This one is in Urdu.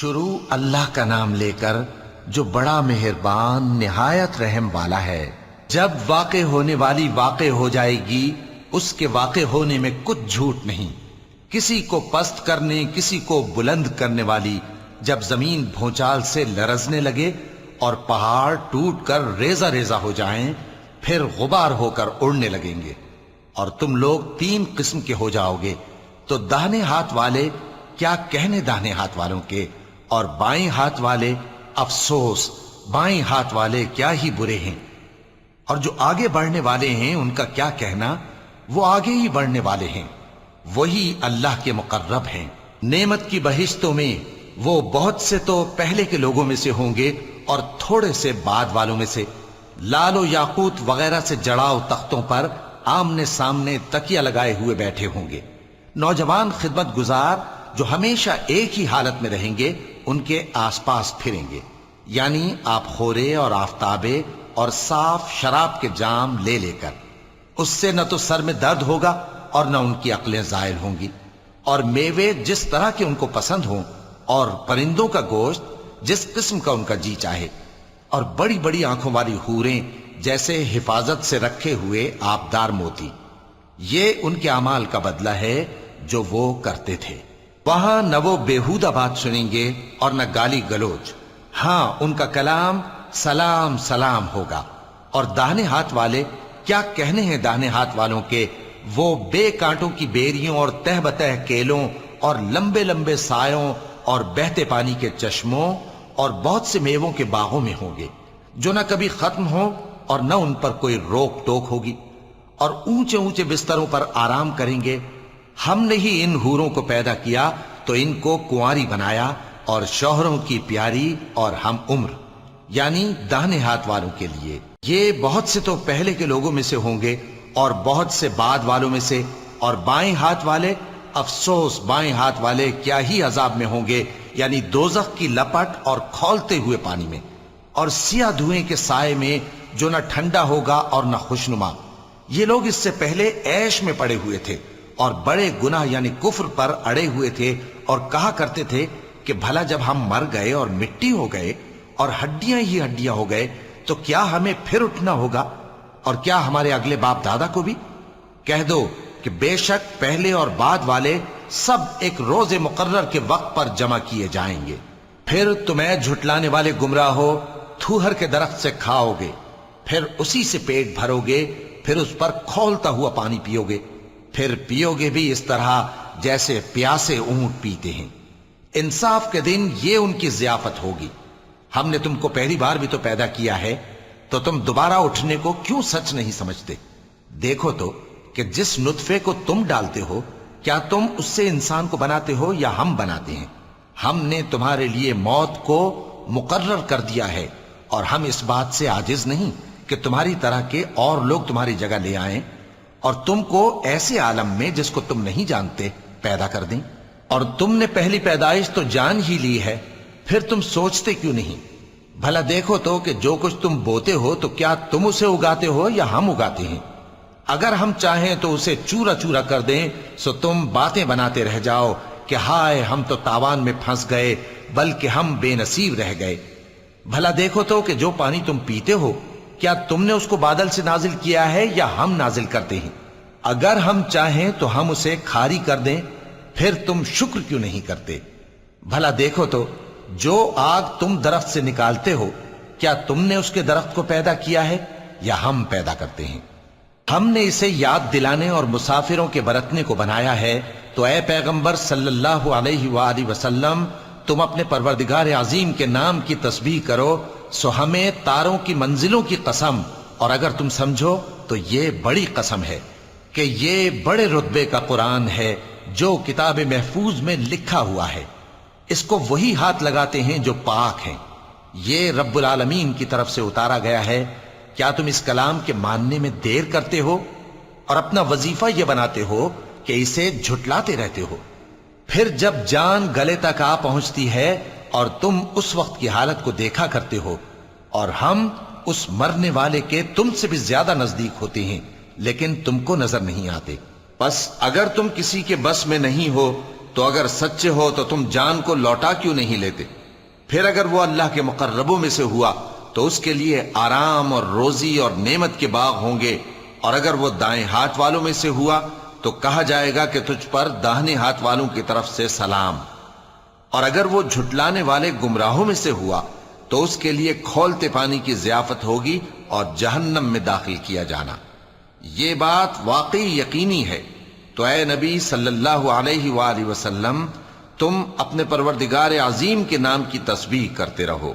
شروع اللہ کا نام لے کر جو بڑا مہربان نہایت رحم والا ہے۔ جب واقع ہونے والی واقع ہو جائے گی، اس کے واقع ہونے میں کچھ جھوٹ نہیں۔ کسی کو پست کرنے کسی کو بلند کرنے والی جب زمین بھونچال سے لرزنے لگے اور پہاڑ ٹوٹ کر ریزہ ریزہ ہو جائیں، پھر غبار ہو کر اڑنے لگیں گے، اور تم لوگ تین قسم کے ہو جاؤ گے، تو داہنے ہاتھ والے کیا کہنے داہنے ہاتھ والوں کے، اور بائیں ہاتھ والے افسوس بائیں ہاتھ والے کیا ہی برے ہیں، اور جو آگے بڑھنے والے ہیں ان کا کیا کہنا، وہ آگے ہی بڑھنے والے ہیں، وہی اللہ کے مقرب ہیں۔ نعمت کی بہشتوں میں وہ بہت سے تو پہلے کے لوگوں میں سے ہوں گے اور تھوڑے سے بعد والوں میں سے، لال و یاقوت وغیرہ سے جڑاؤ تختوں پر آمنے سامنے تکیہ لگائے ہوئے بیٹھے ہوں گے۔ نوجوان خدمت گزار جو ہمیشہ ایک ہی حالت میں رہیں گے ان کے آس پاس پھریں گے، یعنی آپ خورے اور آفتابے اور صاف شراب کے جام لے لے کر۔ اس سے نہ تو سر میں درد ہوگا اور نہ ان کی عقلیں زائل ہوں گی، اور میوے جس طرح کے ان کو پسند ہوں، اور پرندوں کا گوشت جس قسم کا ان کا جی چاہے، اور بڑی بڑی آنکھوں والی حوریں جیسے حفاظت سے رکھے ہوئے آبدار موتی۔ یہ ان کے اعمال کا بدلہ ہے جو وہ کرتے تھے۔ وہاں نہ وہ بیہودہ بات سنیں گے اور نہ گالی گلوچ، ہاں ان کا کلام سلام سلام ہوگا۔ اور داہنے ہاتھ والے کیا کہنے ہیں داہنے ہاتھ والوں کے، وہ بے کانٹوں کی بیریوں اور تہ بتہ کیلوں اور لمبے لمبے سایوں اور بہتے پانی کے چشموں اور بہت سے میووں کے باغوں میں ہوں گے، جو نہ کبھی ختم ہوں اور نہ ان پر کوئی روک ٹوک ہوگی، اور اونچے اونچے بستروں پر آرام کریں گے۔ ہم نے ہی ان حوروں کو پیدا کیا تو ان کو کنواری بنایا، اور شوہروں کی پیاری اور ہم عمر، یعنی داہنے ہاتھ والوں کے لیے۔ یہ بہت سے تو پہلے کے لوگوں میں سے ہوں گے اور بہت سے بعد والوں میں سے، اور بائیں ہاتھ والے افسوس بائیں ہاتھ والے کیا ہی عذاب میں ہوں گے، یعنی دوزخ کی لپٹ اور کھولتے ہوئے پانی میں، اور سیاہ دھوئیں کے سائے میں جو نہ ٹھنڈا ہوگا اور نہ خوشنما۔ یہ لوگ اس سے پہلے عیش میں پڑے ہوئے تھے اور بڑے گناہ یعنی کفر پر اڑے ہوئے تھے، اور کہا کرتے تھے کہ بھلا جب ہم مر گئے اور مٹی ہو گئے اور ہڈیاں ہی ہڈیاں ہو گئے تو کیا ہمیں پھر اٹھنا ہوگا، اور کیا ہمارے اگلے باپ دادا کو بھی؟ کہہ دو کہ بے شک پہلے اور بعد والے سب ایک روز مقرر کے وقت پر جمع کیے جائیں گے۔ پھر تمہیں جھٹلانے والے گمراہ ہو تھوہر کے درخت سے کھاؤ گے، پھر اسی سے پیٹ بھرو گے، پھر اس پر کھولتا ہوا پانی پیو گے، پھر پیو گے بھی اس طرح جیسے پیاسے اونٹ پیتے ہیں۔ انصاف کے دن یہ ان کی ضیافت ہوگی۔ ہم نے تم کو پہلی بار بھی تو پیدا کیا ہے، تو تم دوبارہ اٹھنے کو کیوں سچ نہیں سمجھتے؟ دیکھو تو کہ جس نطفے کو تم ڈالتے ہو، کیا تم اس سے انسان کو بناتے ہو یا ہم بناتے ہیں؟ ہم نے تمہارے لیے موت کو مقرر کر دیا ہے، اور ہم اس بات سے عاجز نہیں کہ تمہاری طرح کے اور لوگ تمہاری جگہ لے آئیں اور تم کو ایسے عالم میں جس کو تم نہیں جانتے پیدا کر دیں۔ اور تم نے پہلی پیدائش تو جان ہی لی ہے، پھر تم سوچتے کیوں نہیں؟ بھلا دیکھو تو کہ جو کچھ تم بوتے ہو تو کیا تم اسے اگاتے ہو یا ہم اگاتے ہیں؟ اگر ہم چاہیں تو اسے چورا چورا کر دیں، سو تم باتیں بناتے رہ جاؤ کہ ہائے ہم تو تاوان میں پھنس گئے، بلکہ ہم بے نصیب رہ گئے۔ بھلا دیکھو تو کہ جو پانی تم پیتے ہو کیا تم نے اس کو بادل سے نازل کیا ہے یا ہم نازل کرتے ہیں؟ اگر ہم چاہیں تو ہم اسے کھاری کر دیں، پھر تم شکر کیوں نہیں کرتے؟ بھلا دیکھو تو جو آگ تم درخت سے نکالتے ہو کیا تم نے اس کے درخت کو پیدا کیا ہے یا ہم پیدا کرتے ہیں؟ ہم نے اسے یاد دلانے اور مسافروں کے برتنے کو بنایا ہے، تو اے پیغمبر صلی اللہ علیہ وآلہ وسلم تم اپنے پروردگار عظیم کے نام کی تسبیح کرو، سو ہمیں تاروں کی منزلوں کی قسم، اور اگر تم سمجھو تو یہ بڑی قسم ہے کہ یہ بڑے رتبے کا قرآن ہے جو کتاب محفوظ میں لکھا ہوا ہے۔ اس کو وہی ہاتھ لگاتے ہیں جو پاک ہیں۔ یہ رب العالمین کی طرف سے اتارا گیا ہے۔ کیا تم اس کلام کے ماننے میں دیر کرتے ہو اور اپنا وظیفہ یہ بناتے ہو کہ اسے جھٹلاتے رہتے ہو؟ پھر جب جان گلے تک آ پہنچتی ہے اور تم اس وقت کی حالت کو دیکھا کرتے ہو، اور ہم اس مرنے والے کے تم سے بھی زیادہ نزدیک ہوتے ہیں لیکن تم کو نظر نہیں آتے۔ بس اگر تم کسی کے بس میں نہیں ہو تو اگر سچے ہو تو تم جان کو لوٹا کیوں نہیں لیتے؟ پھر اگر وہ اللہ کے مقربوں میں سے ہوا تو اس کے لیے آرام اور روزی اور نعمت کے باغ ہوں گے، اور اگر وہ دائیں ہاتھ والوں میں سے ہوا تو کہا جائے گا کہ تجھ پر داہنے ہاتھ والوں کی طرف سے سلام، اور اگر وہ جھٹلانے والے گمراہوں میں سے ہوا تو اس کے لیے کھولتے پانی کی ضیافت ہوگی اور جہنم میں داخل کیا جانا۔ یہ بات واقعی یقینی ہے، تو اے نبی صلی اللہ علیہ وآلہ وسلم، تم اپنے پروردگار عظیم کے نام کی تسبیح کرتے رہو۔